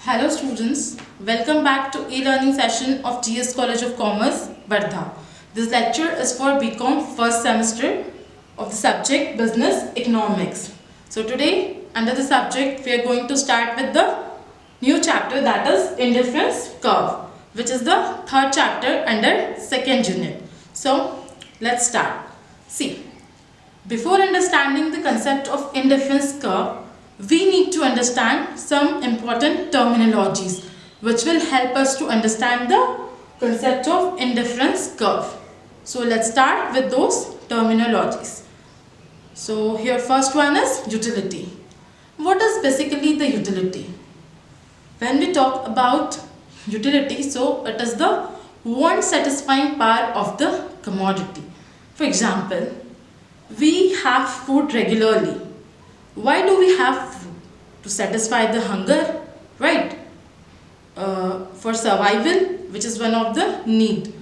Hello students, welcome back to e-learning session of GS College of Commerce, Wardha. This lecture is for BCom first semester of the subject Business Economics. So today under the subject we are going to start with the new chapter, that is Indifference Curve, which is the third chapter under second unit. So let's start. See, before understanding the concept of indifference curve, we need to understand some important terminologies which will help us to understand the concept of indifference curve. So let's start with those terminologies. So here first one is utility. What is basically the utility? When we talk about utility, so it is the want satisfying power of the commodity. For example, we have food regularly. Why do we have food? To satisfy the hunger, right? For survival, which is one of the need.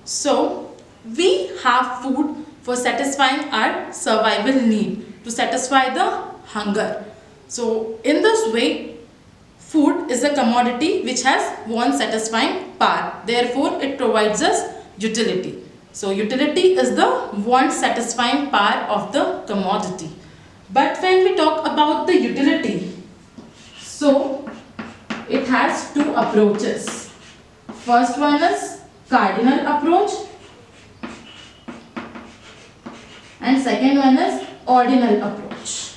So we have food for satisfying our survival need, to satisfy the hunger. So in this way, food is a commodity which has want satisfying power. Therefore, it provides us utility. So utility is the want satisfying power of the commodity. But when we talk about the utility, so it has two approaches. First one is Cardinal Approach and second one is Ordinal Approach.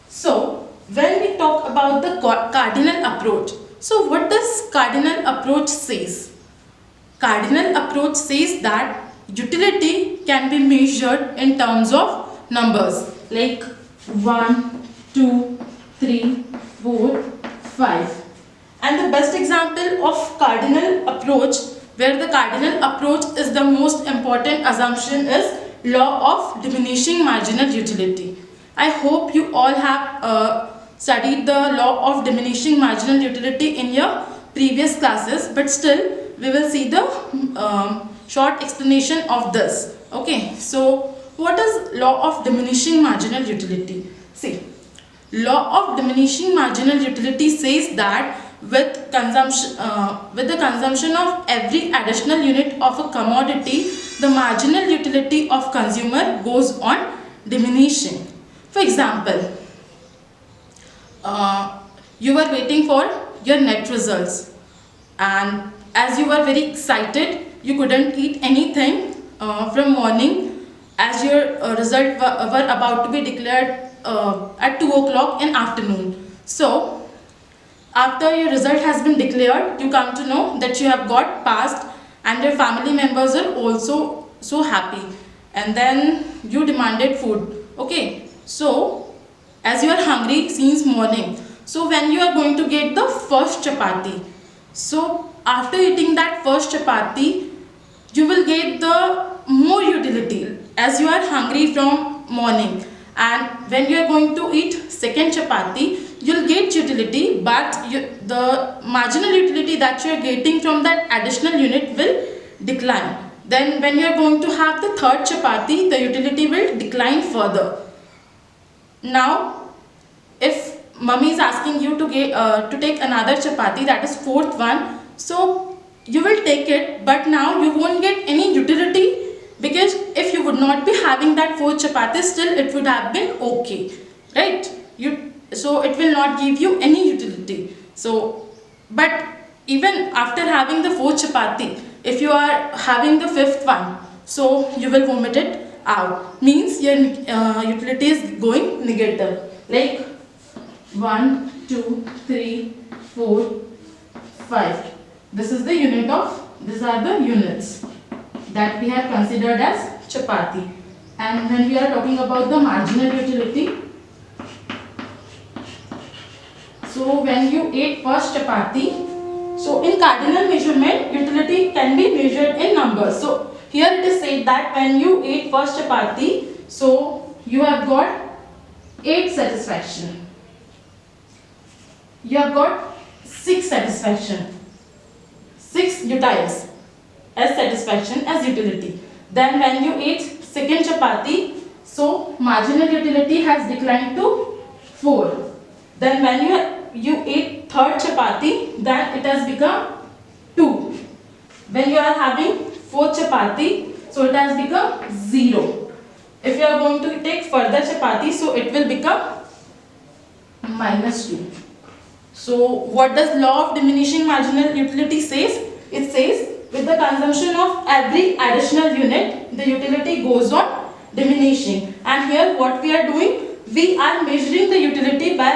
So when we talk about the Cardinal Approach, so what does Cardinal Approach says? Cardinal Approach says that utility can be measured in terms of numbers like 1, 2, 3, 4, 5. And the best example of Cardinal Approach, where the Cardinal Approach is the most important assumption, is law of diminishing marginal utility. I hope you all have studied the law of diminishing marginal utility in your previous classes, but still we will see the short explanation of this. Okay, so what is law of diminishing marginal utility? See, law of diminishing marginal utility says that with the consumption of every additional unit of a commodity, the marginal utility of consumer goes on diminishing. For example, you are waiting for your net results, and as you were very excited, you couldn't eat anything from morning as your result were about to be declared at 2 o'clock in afternoon. So after your result has been declared, you come to know that you have got passed and your family members are also so happy, and then you demanded food. Okay, so as you are hungry since morning, so when you are going to get the first chapati, so after eating that first chapati, you will get the more utility as you are hungry from morning, and when you are going to eat second chapati, you will get utility, but the marginal utility that you are getting from that additional unit will decline. Then when you are going to have the third chapati, the utility will decline further. Now if mummy is asking you to take another chapati, that is fourth one, so you will take it, but now you won't get any utility, because if you would not be having that fourth chapati, still it would have been okay, right? So it will not give you any utility. So but even after having the fourth chapati, if you are having the fifth one, so you will vomit it out, means your utility is going negative, like 1, 2, 3, 4, 5. This is the unit of, these are the units that we have considered as chapati. And when we are talking about the marginal utility, so when you ate first chapati, so in cardinal measurement, utility can be measured in numbers. So here it is said that when you ate first chapati, so you have got 8 satisfaction. You have got 6 satisfaction, 6 utiles as satisfaction as utility. Then when you ate second chapati, so marginal utility has declined to 4. Then when you eat third chapati, then it has become 2. When you are having fourth chapati, so it has become 0. If you are going to take further chapati, so it will become -2. So what does law of diminishing marginal utility says? It says with the consumption of every additional unit, the utility goes on diminishing. And here what we are doing, we are measuring the utility by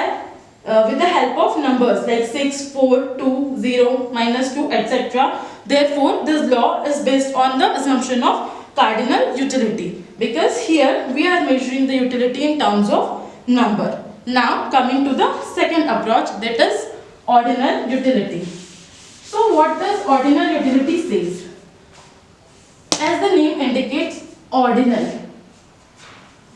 with the help of numbers like 6, 4, 2, 0, -2, etc. Therefore, this law is based on the assumption of cardinal utility, because here we are measuring the utility in terms of number. Now coming to the second approach, that is ordinal utility. So what does ordinal utility says? As the name indicates, ordinal.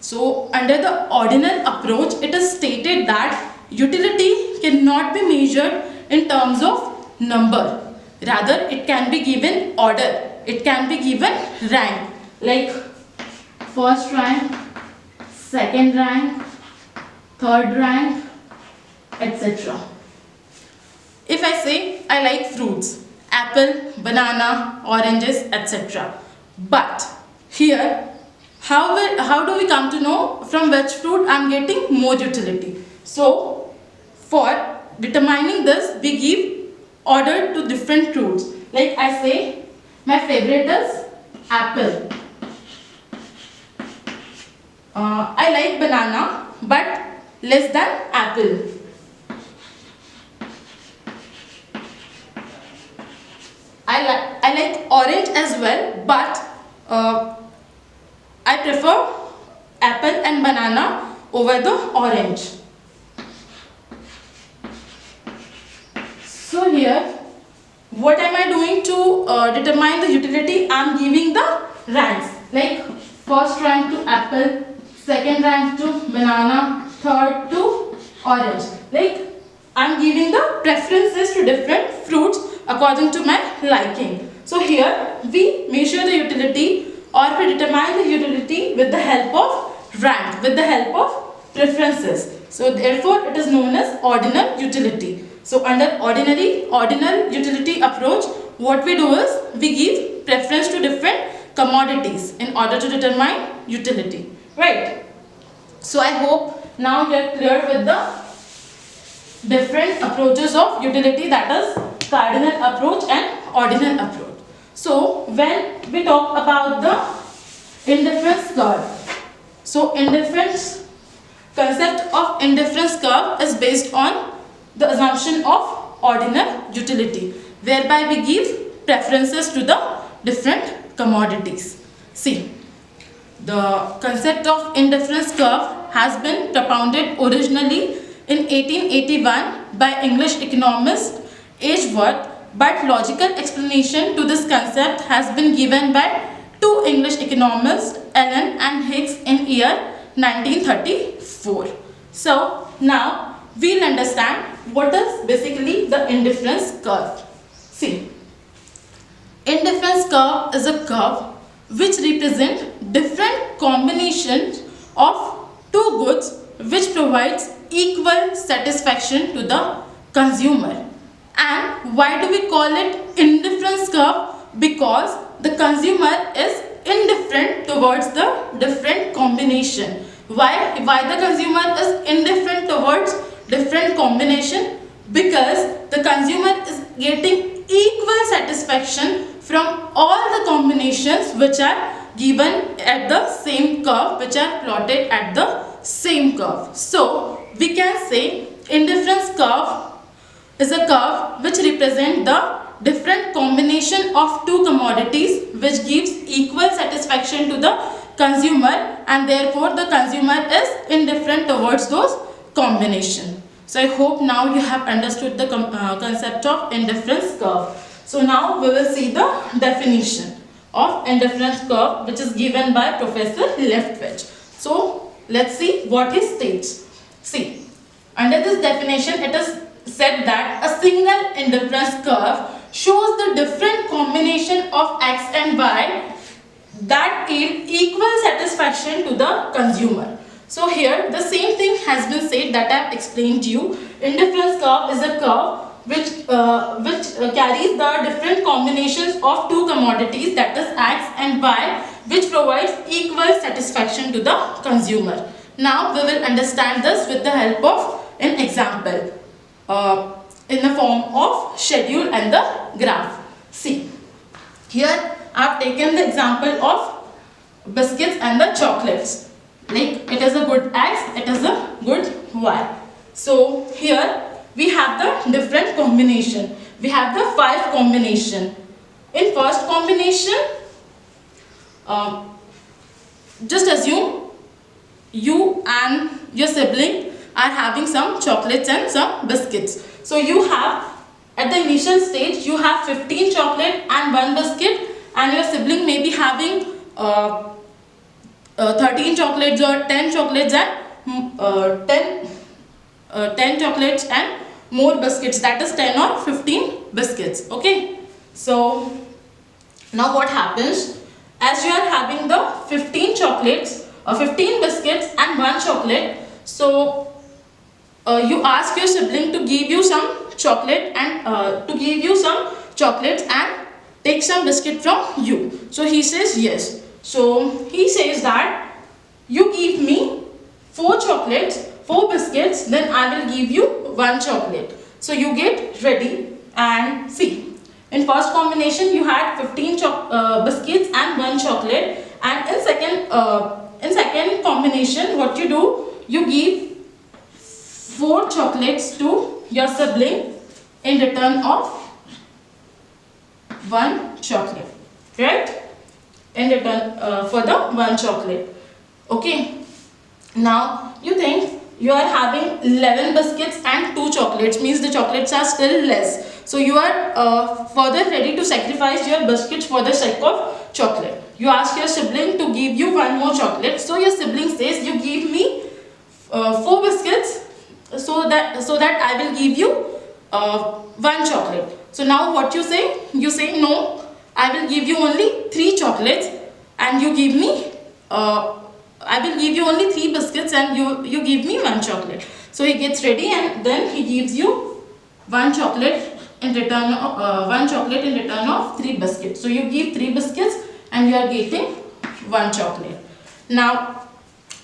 So under the ordinal approach, it is stated that utility cannot be measured in terms of number. Rather, it can be given order. It can be given rank, like first rank, second rank, third rank, etc. If I say I like fruits, apple, banana, oranges, etc. But here, how do we come to know from which fruit I am getting more utility? So, for determining this, we give order to different fruits. Like I say, my favorite is apple. I like banana, but less than apple. I like orange as well, but I prefer apple and banana over the orange. So here, what am I doing to determine the utility? I am giving the ranks, like first rank to apple, second rank to banana, third to orange. Like I am giving the preferences to different fruits according to my liking. So here we measure the utility, or we determine the utility with the help of rank, with the help of preferences. So therefore it is known as ordinal utility. So under ordinal utility approach, what we do is we give preference to different commodities in order to determine utility. Right? So I hope now you are clear with the different approaches of utility, that is cardinal approach and ordinal approach. So when we talk about the indifference curve, so concept of indifference curve is based on the assumption of ordinal utility, whereby we give preferences to the different commodities. See, the concept of indifference curve has been propounded originally in 1881 by English economist Edgeworth, but logical explanation to this concept has been given by two English economists, Allen and Hicks, in year 1934. So now we'll understand what is basically the indifference curve. See, indifference curve is a curve which represents different combinations of two goods which provides equal satisfaction to the consumer. And why do we call it indifference curve? Because the consumer is indifferent towards the different combination. Why the consumer is indifferent towards different combination? Because the consumer is getting equal satisfaction from all the combinations which are given at the same curve, which are plotted at the same curve. So we can say indifference curve is a curve which represents the different combination of two commodities which gives equal satisfaction to the consumer, and therefore the consumer is indifferent towards those combination. So I hope now you have understood the concept of indifference curve. So now we will see the definition of indifference curve, which is given by Professor Leftwich. So let's see what he states. See, under this definition it is said that a single indifference curve shows the different combination of x and y that yield equal satisfaction to the consumer. So here the same thing has been said that I have explained to you. Indifference curve is a curve which carries the different combinations of two commodities, that is X and Y, which provides equal satisfaction to the consumer. Now we will understand this with the help of an example in the form of schedule and the graph. See, here I have taken the example of biscuits and the chocolates. Like it is a good X, it is a good Y. So here we have the different combination. We have the 5 combination. In first combination, just assume you and your sibling are having some chocolates and some biscuits. So you have, at the initial stage, you have 15 chocolate and 1 biscuit, and your sibling may be having 13 chocolates or 10 chocolates and 10 chocolates and more biscuits, that is 10 or 15 biscuits. Okay, so now what happens, as you are having the 15 chocolates or 15 biscuits and 1 chocolate, so you ask your sibling to give you some chocolate and to give you some chocolates and take some biscuit from you. So he says yes. So he says that you give me 4 chocolates, 4 biscuits, then I will give you 1 chocolate. So you get ready and see. In first combination you had 15 biscuits and 1 chocolate, and in second combination what you do, you give 4 chocolates to your sibling in return of 1 chocolate, right? In return for the 1 chocolate. Okay, now you think you are having 11 biscuits and 2 chocolates, means the chocolates are still less. So you are further ready to sacrifice your biscuits for the sake of chocolate. You ask your sibling to give you 1 more chocolate. So your sibling says you give me 4 biscuits so that I will give you 1 chocolate. So now what you say? You say no, I will give you only 3 chocolates and you give me I will give you only 3 biscuits and you give me 1 chocolate. So he gets ready and then he gives you 1 chocolate in return of 1 chocolate in return of 3 biscuits. So you give 3 biscuits and you are getting 1 chocolate. Now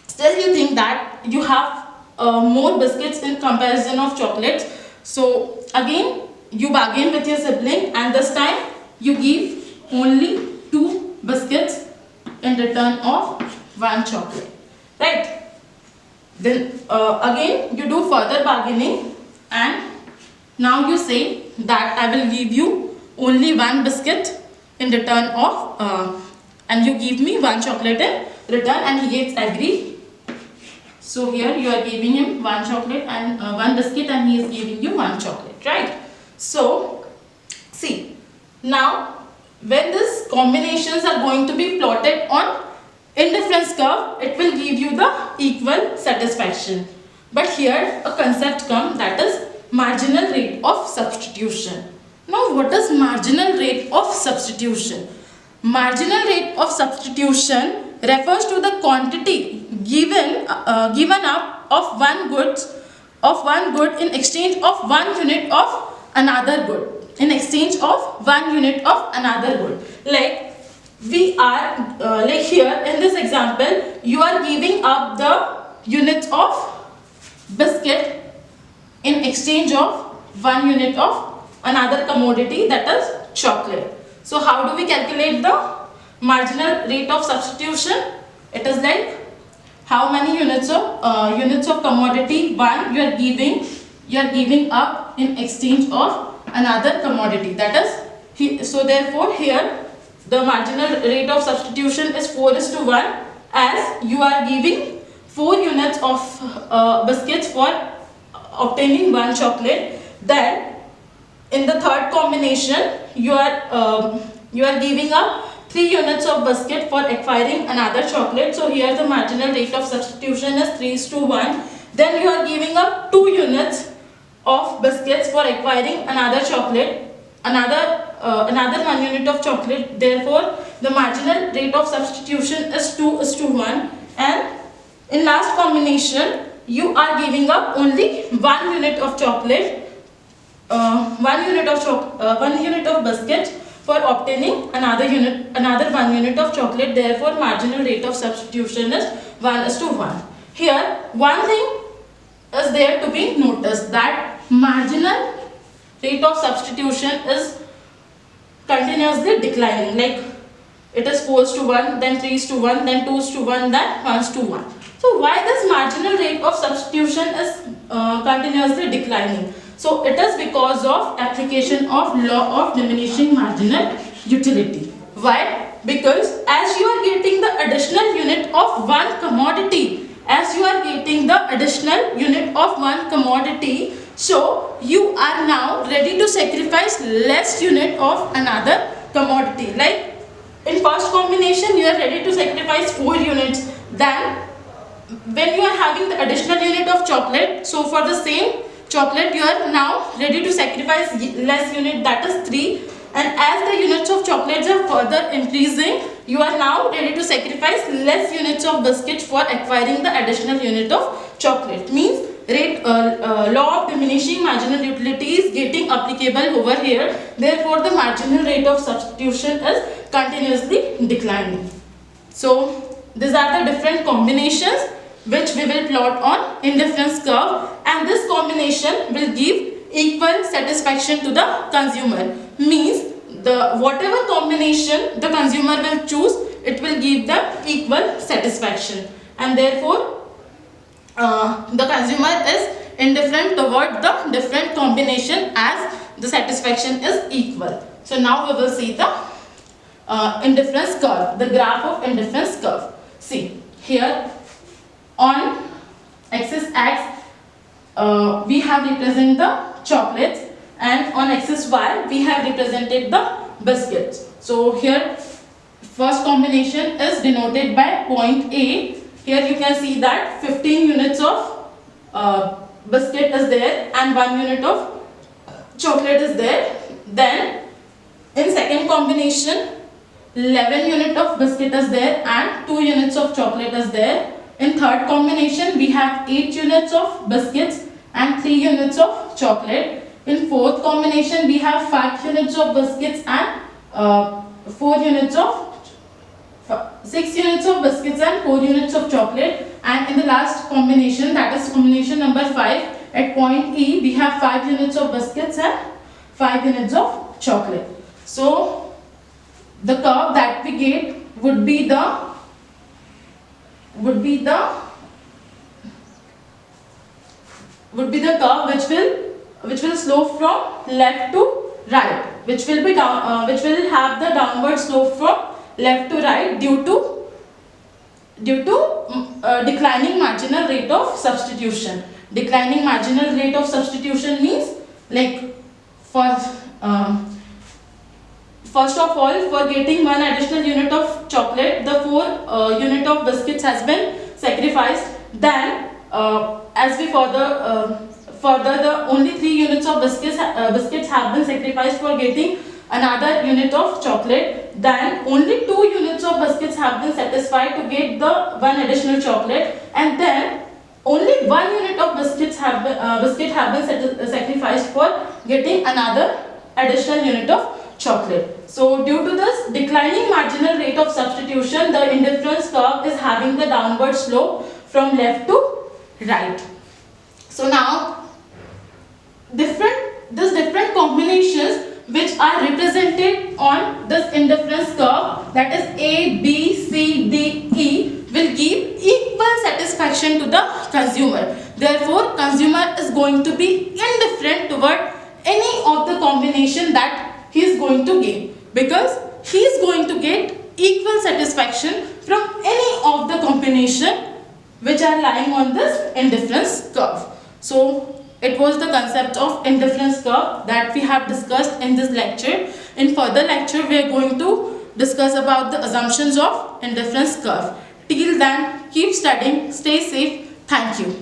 still you think that you have more biscuits in comparison of chocolates. So again you bargain with your sibling and this time you give only 2 biscuits in return of 1 chocolate, right? Then again you do further bargaining and now you say that I will give you only 1 biscuit in return of and you give me 1 chocolate in return, and he gets agree. So here you are giving him 1 chocolate and 1 biscuit and he is giving you 1 chocolate, right? So see, now when these combinations are going to be plotted on indifference curve, it will give you the equal satisfaction. But here a concept comes, that is marginal rate of substitution. Now what is marginal rate of substitution? Marginal rate of substitution refers to the quantity given up of one good in exchange of 1 unit of another good. In exchange of 1 unit of another good. Like we are like here in this example, you are giving up the units of biscuit in exchange of 1 unit of another commodity, that is chocolate. So how do we calculate the marginal rate of substitution? It is like how many units of commodity 1 you are giving up in exchange of another commodity, that is so therefore here the marginal rate of substitution is 4:1, as you are giving 4 units of biscuits for obtaining 1 chocolate. Then in the third combination you are giving up 3 units of biscuit for acquiring another chocolate. So here the marginal rate of substitution is 3:1. Then you are giving up 2 units of biscuits for acquiring another chocolate, another 1 unit of chocolate. Therefore the marginal rate of substitution is 2:1, and In last combination, you are giving up only 1 unit of chocolate, 1 unit of biscuit for obtaining another 1 unit of chocolate. Therefore, marginal rate of substitution is 1:1. Here, one thing is there to be noticed, that marginal rate of substitution is continuously declining. Like it is 4:1, then 3:1, then 2:1, then 1:1. So why this marginal rate of substitution is continuously declining? So it is because of application of law of diminishing marginal utility. Why? Because as you are getting the additional unit of one commodity, so you are now ready to sacrifice less unit of another commodity. Like in first combination, you are ready to sacrifice 4 units. Then when you are having the additional unit of chocolate, so for the same chocolate you are now ready to sacrifice less unit, that is 3. And as the units of chocolates are further increasing, you are now ready to sacrifice less units of biscuits for acquiring the additional unit of chocolate. Means law of diminishing marginal utility is getting applicable over here. Therefore, the marginal rate of substitution is continuously declining. So these are the different combinations which we will plot on indifference curve, and this combination will give equal satisfaction to the consumer. Means the whatever combination the consumer will choose, it will give them equal satisfaction, and therefore the consumer is indifferent toward the different combination as the satisfaction is equal. So now we will see the indifference curve, the graph of indifference curve. See here on axis X we have represented the chocolates, and on axis Y we have represented the biscuits. So here first combination is denoted by point A. Here you can see that 15 units of biscuit is there and 1 unit of chocolate is there. Then in second combination 11 unit of biscuit is there and 2 units of chocolate is there. In third combination we have 8 units of biscuits and 3 units of chocolate. In fourth combination we have 5 units of biscuits and 6 units of biscuits and 4 units of chocolate. And in the last combination, that is combination number 5, at point E we have 5 units of biscuits and 5 units of chocolate. So the curve that we get would be the curve which will slope from left to right, which will have the downward slope from left to right due to declining marginal rate of substitution. Declining marginal rate of substitution means, like first of all, for getting 1 additional unit of chocolate, the 4 unit of biscuits has been sacrificed. Then as we further the only 3 units of biscuits have been sacrificed for getting another unit of chocolate. Then only 2 units of biscuits have been satisfied to get the 1 additional chocolate, and then only 1 unit of biscuit have been sacrificed for getting another additional unit of chocolate. So due to this declining marginal rate of substitution, the indifference curve is having the downward slope from left to right. So now different combinations which are represented on this indifference curve, that is A, B, C, D, E, will give equal satisfaction to the consumer. Therefore, consumer is going to be indifferent toward any of the combination that he is going to get, because he is going to get equal satisfaction from any of the combination which are lying on this indifference curve. So it was the concept of indifference curve that we have discussed in this lecture. In further lecture, we are going to discuss about the assumptions of indifference curve. Till then, keep studying, stay safe. Thank you.